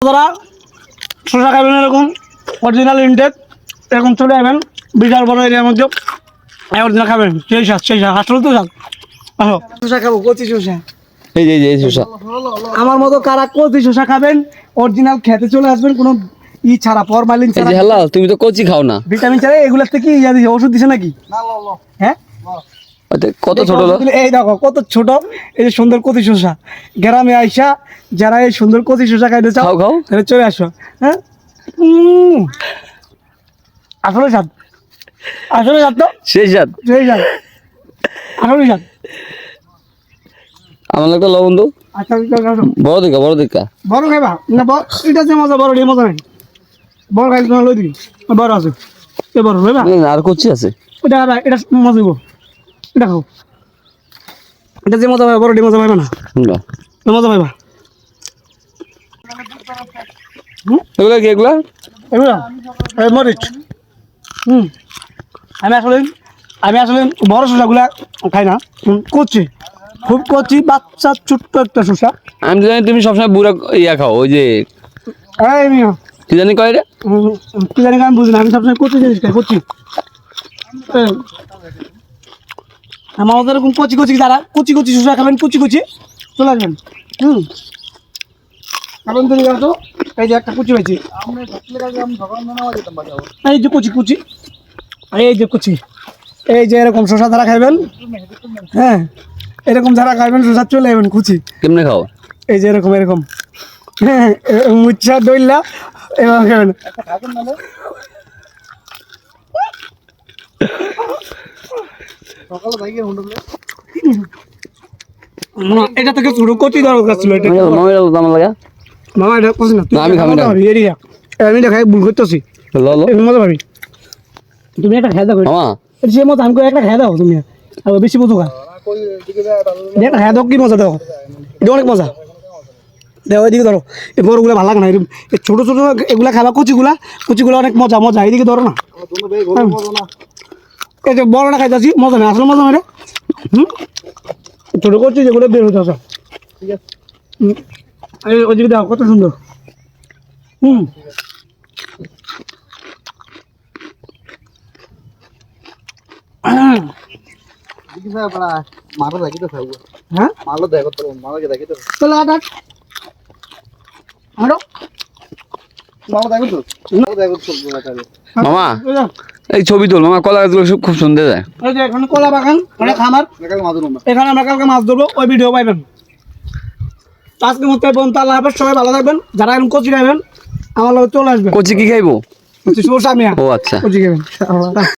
যারা শসা খাবেন এরকম অরিজিনাল ইনটেক এরকম চলে যাবেন বিশাল বড় এরিয়ার মধ্যে অরিজিনাল খাবেন সেই স্বাদ আসলে তো স্বাদ আসো শসা খাবো কচি শসা এই যে এই শসা আমার মতো কারা কচি শসা খাবেন অরিজিনাল খেতে চলে আসবেন কোনো ই ছাড়া ফরমালিন ছাড়া হ্যালো তুমি তো কচি খাও না ভিটামিন ছাড়া এগুলোর থেকে ইয়া দিছে ওষুধ দিছে নাকি হ্যাঁ কত ছোট এই দেখো কত ছোট এই যে সুন্দর কচি শসা গ্রামে আইসা যারা এই সুন্দর কচি শসা খাইতে চাও খাও তাহলে চলে আসো হ্যাঁ আসলে স্বাদ তো সেই স্বাদ আসলে স্বাদ আমার একটা লবণ তো আচ্ছা বড় দেখা বড় খাইবা না এটা যে মজা বড় মজা নাই বড় খাই তোমার লই দিবি বড় আছে এ বড় খাইবা আর কচি আছে এটা মজা দিব এটা খাও এটা যে মজা পাইবা বড় মজা পাইবা না মজা পাইবা এগুলা কি এগুলা মরিচ আমি আসলে বড় শসাগুলা খাই না কচি খুব কচি বাচ্চা ছোট্ট একটা শসা আমি জানি তুমি সবসময় বুড়া ইয়া খাও ওই যে কি জানি কয় রে কি জানি আমি বুঝি না আমি সবসময় কচি জিনিস খাই কচি আমাদের এরকম কচি যারা কচি শসা খাবেন কচি চলে আসবেন কারণ তুমি তো এই যে একটা কুচি পাইছি এই যে কুচি এই যে এরকম শসা যারা খাইবেন হ্যাঁ এরকম যারা খাইবেন শসা চলে যাবেন কুচি কেমনে খাও এই যে এরকম হ্যাঁ মুচ্ছা দইলা এবার খাবেন এটা থেকে শুরু কচি দরকার ছিল এটা মামা এটা কচি না আমি খাবো না আমি দেখাই ভুল করতেছি মজা পাবি তুমি একটা খাই দাও মামা যে মজা আমি একটা খাই দাও তুমি আর বেশি বুঝো খা একটা খাই দাও কি মজা দাও এটা অনেক মজা দেখো এদিকে ধরো এই বড়গুলো ভালো লাগে না এরকম ছোটো এগুলা খাবা কচিগুলা অনেক মজা এদিকে ধরো না এই যে বড়টা খাইতেছি মজা নেই আসলে মজা মানে ছোটো কচি যেগুলো বের হতে আসা ঠিক আছে ওইদিকে দেখো কত সুন্দর মামা এই ছবি তোল মামা কলা গাছগুলো খুব সুন্দর যায় এখানে কলা বাগান অনেক খামার এখানে আমরা কালকে মাছ ধরবো ওই ভিডিও পাইবেন আজকে মতো আল্লাহ হাফেজ সবাই ভালো থাকবেন যারা এরকম কচি খাইবেন আমার লোক চলে আসবেন কচি কি খাইবো কচি সবসময় ও আচ্ছা কচি খাবেন